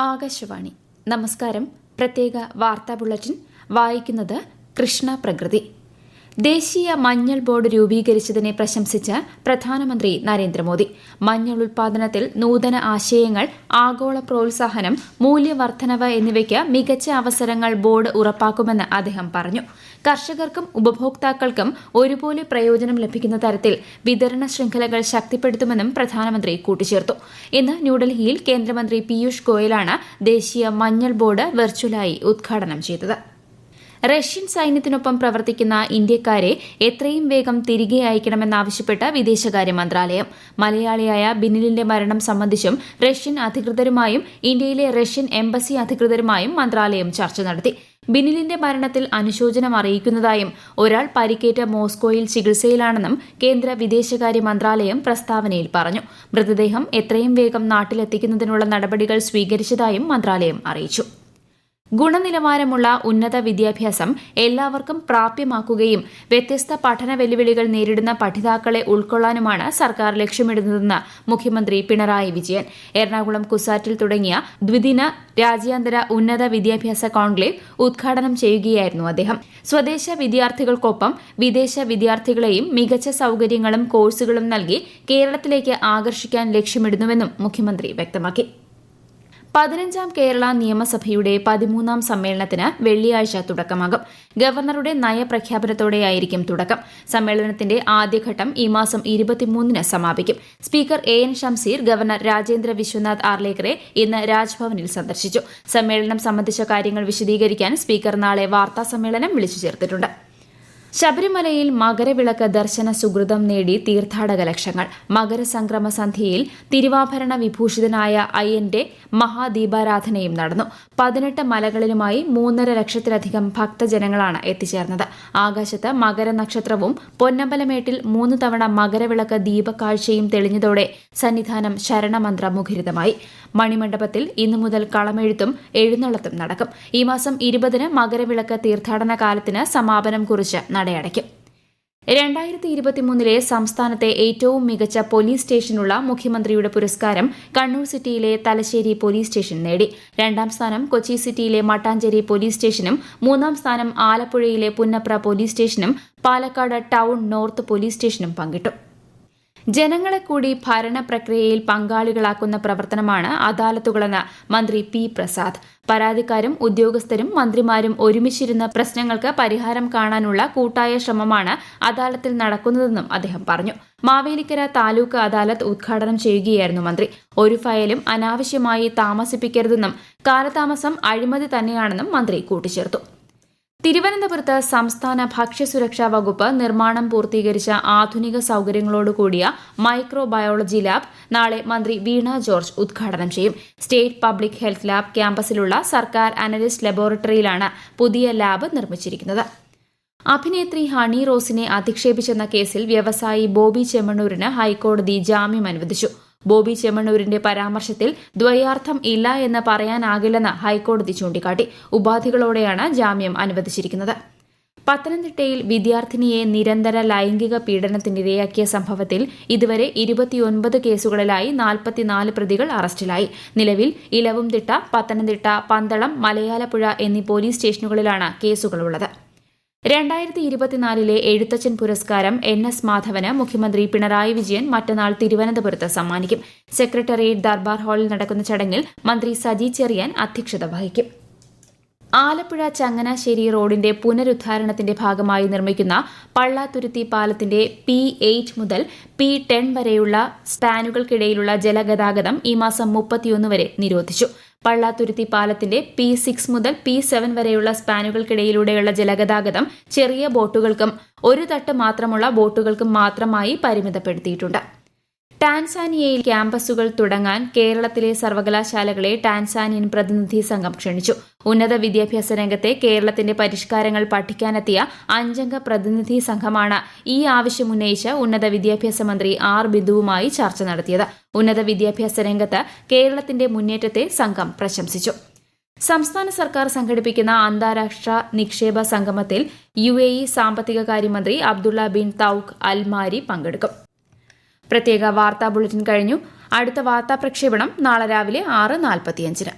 ആകാശവാണി. നമസ്കാരം. പ്രത്യേക വാർത്താ ബുള്ളറ്റിൻ വായിക്കുന്നത് കൃഷ്ണ പ്രകൃതി. ദേശീയ മഞ്ഞൾ ബോർഡ് രൂപീകരിച്ചതിനെ പ്രശംസിച്ച് പ്രധാനമന്ത്രി നരേന്ദ്രമോദി. മഞ്ഞൾ ഉൽപാദനത്തിൽ നൂതന ആശയങ്ങൾ, ആഗോള പ്രോത്സാഹനം, മൂല്യവർദ്ധനവ് എന്നിവയ്ക്ക് മികച്ച അവസരങ്ങൾ ബോർഡ് ഉറപ്പാക്കുമെന്ന് അദ്ദേഹം പറഞ്ഞു. കർഷകർക്കും ഉപഭോക്താക്കൾക്കും ഒരുപോലെ പ്രയോജനം ലഭിക്കുന്ന തരത്തിൽ വിതരണ ശൃംഖലകൾ ശക്തിപ്പെടുത്തുമെന്നും പ്രധാനമന്ത്രി കൂട്ടിച്ചേർത്തു. ഇന്ന് ന്യൂഡൽഹിയിൽ കേന്ദ്രമന്ത്രി പീയൂഷ് ഗോയലാണ് ദേശീയ മഞ്ഞൾ ബോർഡ് വെർച്വലായി ഉദ്ഘാടനം ചെയ്തത്. റഷ്യൻ സൈന്യത്തിനൊപ്പം പ്രവർത്തിക്കുന്ന ഇന്ത്യക്കാരെ എത്രയും വേഗം തിരികെ അയക്കണമെന്നാവശ്യപ്പെട്ട് വിദേശകാര്യ മന്ത്രാലയം. മലയാളിയായ ബിനിലിന്റെ മരണം സംബന്ധിച്ചും റഷ്യൻ അധികൃതരുമായും ഇന്ത്യയിലെ റഷ്യൻ എംബസി അധികൃതരുമായും മന്ത്രാലയം ചർച്ച നടത്തി. ബിനിലിന്റെ മരണത്തിൽ അനുശോചനം അറിയിക്കുന്നതായും ഒരാൾ പരിക്കേറ്റ് മോസ്കോയിൽ ചികിത്സയിലാണെന്നും കേന്ദ്ര വിദേശകാര്യ മന്ത്രാലയം പ്രസ്താവനയിൽ പറഞ്ഞു. മൃതദേഹം എത്രയും വേഗം നാട്ടിലെത്തിക്കുന്നതിനുള്ള നടപടികൾ സ്വീകരിച്ചതായും മന്ത്രാലയം അറിയിച്ചു. ഗുണനിലവാരമുള്ള ഉന്നത വിദ്യാഭ്യാസം എല്ലാവർക്കും പ്രാപ്യമാക്കുകയും വ്യത്യസ്ത പഠന വെല്ലുവിളികൾ നേരിടുന്ന പഠിതാക്കളെ ഉൾക്കൊള്ളാനുമാണ് സർക്കാർ ലക്ഷ്യമിടുന്നതെന്ന് മുഖ്യമന്ത്രി പിണറായി വിജയൻ. എറണാകുളം കുസാറ്റിൽ തുടങ്ങിയ ദ്വിദിന രാജ്യാന്തര ഉന്നത വിദ്യാഭ്യാസ കോൺക്ലേവ് ഉദ്ഘാടനം ചെയ്യുകയായിരുന്നു അദ്ദേഹം. സ്വദേശ വിദ്യാർത്ഥികൾക്കൊപ്പം വിദേശ വിദ്യാർത്ഥികളെയും മികച്ച സൌകര്യങ്ങളും കോഴ്സുകളും നൽകി കേരളത്തിലേക്ക് ആകർഷിക്കാൻ ലക്ഷ്യമിടുന്നുവെന്നും മുഖ്യമന്ത്രി വ്യക്തമാക്കി. 15ാം കേരള നിയമസഭയുടെ 13ാം സമ്മേളനത്തിന് വെള്ളിയാഴ്ച തുടക്കമാകും. ഗവർണറുടെ നയപ്രഖ്യാപനത്തോടെയായിരിക്കും തുടക്കം. സമ്മേളനത്തിന്റെ ആദ്യഘട്ടം ഈ മാസം 23-ന് സമാപിക്കും. Speaker N Shamseer governor Rajendra Vishwanath ആർലേക്കറെ ഇന്ന് രാജ്ഭവനിൽ സന്ദർശിച്ചു. സമ്മേളനം സംബന്ധിച്ച കാര്യങ്ങൾ വിശദീകരിക്കാൻ സ്പീക്കർ നാളെ വാർത്താസമ്മേളനം വിളിച്ചു ചേർത്തിട്ടുണ്ട്. ശബരിമലയിൽ മകരവിളക്ക് ദർശന സുകൃതം നേടി തീർത്ഥാടക ലക്ഷങ്ങൾ. മകരസംക്രമ സന്ധ്യയിൽ തിരുവാഭരണ വിഭൂഷിതനായ അയ്യന്റെ മഹാദീപാരാധനയും നടന്നു. 18 മലകളിലുമായി 3.5 ലക്ഷത്തിലധികം ഭക്തജനങ്ങളാണ് എത്തിച്ചേർന്നത്. ആകാശത്ത് മകരനക്ഷത്രവും പൊന്നമ്പലമേട്ടിൽ 3 തവണ മകരവിളക്ക് ദീപക്കാഴ്ചയും തെളിഞ്ഞതോടെ സന്നിധാനം ശരണമന്ത്ര മുഖരിതമായി. മണിമണ്ഡപത്തിൽ ഇന്നു മുതൽ കളമെഴുത്തും എഴുന്നള്ളത്തും നടക്കും. ഈ മാസം 20-ന് മകരവിളക്ക് തീർത്ഥാടന കാലത്തിന് സമാപനം കുറിച്ച് നടയടയ്ക്കും. 2023 സംസ്ഥാനത്തെ ഏറ്റവും മികച്ച പോലീസ് സ്റ്റേഷനുള്ള മുഖ്യമന്ത്രിയുടെ പുരസ്കാരം കണ്ണൂർ സിറ്റിയിലെ തലശ്ശേരി പോലീസ് സ്റ്റേഷൻ നേടി. 2ാം സ്ഥാനം കൊച്ചി സിറ്റിയിലെ മട്ടാഞ്ചേരി പോലീസ് സ്റ്റേഷനും 3ാം സ്ഥാനം ആലപ്പുഴയിലെ പുന്നപ്ര പോലീസ് സ്റ്റേഷനും പാലക്കാട് ടൌൺ നോർത്ത് പോലീസ് സ്റ്റേഷനും പങ്കിട്ടു. ജനങ്ങളെ കൂടി ഭരണ പ്രക്രിയയിൽ പങ്കാളികളാക്കുന്ന പ്രവർത്തനമാണ് അദാലത്തുകളെന്ന് മന്ത്രി പി പ്രസാദ്. പരാതിക്കാരും ഉദ്യോഗസ്ഥരും മന്ത്രിമാരും ഒരുമിച്ചിരുന്ന പ്രശ്നങ്ങൾക്ക് പരിഹാരം കാണാനുള്ള കൂട്ടായ ശ്രമമാണ് അദാലത്തിൽ നടക്കുന്നതെന്നും അദ്ദേഹം പറഞ്ഞു. മാവേലിക്കര താലൂക്ക് അദാലത്ത് ഉദ്ഘാടനം ചെയ്യുകയായിരുന്നു മന്ത്രി. ഒരു ഫയലും അനാവശ്യമായി താമസിപ്പിക്കരുതെന്നും കാലതാമസം അഴിമതി തന്നെയാണെന്നും മന്ത്രി കൂട്ടിച്ചേർത്തു. തിരുവനന്തപുരത്ത് സംസ്ഥാന ഭക്ഷ്യസുരക്ഷാ വകുപ്പ് നിർമ്മാണം പൂർത്തീകരിച്ച ആധുനിക സൌകര്യങ്ങളോടുകൂടിയ മൈക്രോബയോളജി ലാബ് നാളെ മന്ത്രി വീണ ജോർജ് ഉദ്ഘാടനം ചെയ്യും. സ്റ്റേറ്റ് പബ്ലിക് ഹെൽത്ത് ലാബ് ക്യാമ്പസിലുള്ള സർക്കാർ അനലിസ്റ്റ് ലബോറട്ടറിയിലാണ് പുതിയ ലാബ് നിർമ്മിച്ചിരിക്കുന്നത്. അഭിനേത്രി ഹണി റോസിനെ അധിക്ഷേപിച്ചെന്ന കേസിൽ വ്യവസായി ബോബി ചെമ്മണ്ണൂരിന് ഹൈക്കോടതി ജാമ്യം അനുവദിച്ചു. ബോബി ചെമ്മണ്ണൂരിന്റെ പരാമർശത്തിൽ ദ്വയാർത്ഥം ഇല്ല എന്ന് പറയാനാകില്ലെന്ന് ഹൈക്കോടതി ചൂണ്ടിക്കാട്ടി. ഉപാധികളോടെയാണ് ജാമ്യം അനുവദിച്ചിരിക്കുന്നത്. പത്തനംതിട്ടയിൽ വിദ്യാർത്ഥിനിയെ നിരന്തര ലൈംഗിക പീഡനത്തിനിരയാക്കിയ സംഭവത്തിൽ ഇതുവരെ 29 കേസുകളിലായി 44 പ്രതികൾ അറസ്റ്റിലായി. നിലവിൽ ഇലവുംതിട്ട, പത്തനംതിട്ട, പന്തളം, മലയാലപ്പുഴ എന്നീ പോലീസ് സ്റ്റേഷനുകളിലാണ് കേസുകളുള്ളത്. 2024 എഴുത്തച്ഛൻ പുരസ്കാരം NS മാധവന് മുഖ്യമന്ത്രി പിണറായി വിജയൻ മറ്റന്നാൾ തിരുവനന്തപുരത്ത് സമ്മാനിക്കും. സെക്രട്ടേറിയറ്റ് ദർബാർ ഹാളിൽ നടക്കുന്ന ചടങ്ങിൽ മന്ത്രി സജി ചെറിയാൻ അധ്യക്ഷത വഹിക്കും. ആലപ്പുഴ ചങ്ങനാശ്ശേരി റോഡിന്റെ പുനരുദ്ധാരണത്തിന്റെ ഭാഗമായി നിർമ്മിക്കുന്ന പള്ളാത്തുരുത്തി പാലത്തിന്റെ P8 മുതൽ P10 വരെയുള്ള സ്പാനുകൾക്കിടയിലുള്ള ജലഗതാഗതം ഈ മാസം 31 വരെ നിരോധിച്ചു. പള്ളാത്തുരുത്തി പാലത്തിന്റെ P6 മുതൽ P7 വരെയുള്ള സ്പാനുകൾക്കിടയിലൂടെയുള്ള ജലഗതാഗതം ചെറിയ ബോട്ടുകൾക്കും ഒരു തട്ട് മാത്രമുള്ള ബോട്ടുകൾക്കും മാത്രമായി പരിമിതപ്പെടുത്തിയിട്ടുണ്ട്. ടാൻസാനിയയിൽ ക്യാമ്പസുകൾ തുടങ്ങാൻ കേരളത്തിലെ സർവകലാശാലകളെ ടാൻസാനിയൻ പ്രതിനിധി സംഘം ക്ഷണിച്ചു. ഉന്നത വിദ്യാഭ്യാസ രംഗത്തെ കേരളത്തിന്റെ പരിഷ്കാരങ്ങൾ പഠിക്കാനെത്തിയ 5-അംഗ പ്രതിനിധി സംഘമാണ് ഈ ആവശ്യമുന്നയിച്ച് ഉന്നത വിദ്യാഭ്യാസ മന്ത്രി ആർ ബിന്ദുവുമായി ചർച്ച നടത്തിയത്. ഉന്നത വിദ്യാഭ്യാസ രംഗത്ത് കേരളത്തിന്റെ മുന്നേറ്റത്തെ സംഘം പ്രശംസിച്ചു. സംസ്ഥാന സർക്കാർ സംഘടിപ്പിക്കുന്ന അന്താരാഷ്ട്ര നിക്ഷേപ സംഗമത്തിൽ UAE സാമ്പത്തിക കാര്യമന്ത്രി അബ്ദുള്ള ബിൻ തൌഖ് അൽ മാരി പങ്കെടുക്കും. പ്രത്യേക വാർത്താ ബുള്ളറ്റിൻ കഴിഞ്ഞു. അടുത്ത വാർത്താ പ്രക്ഷേപണം നാളെ രാവിലെ 6:45-ന്.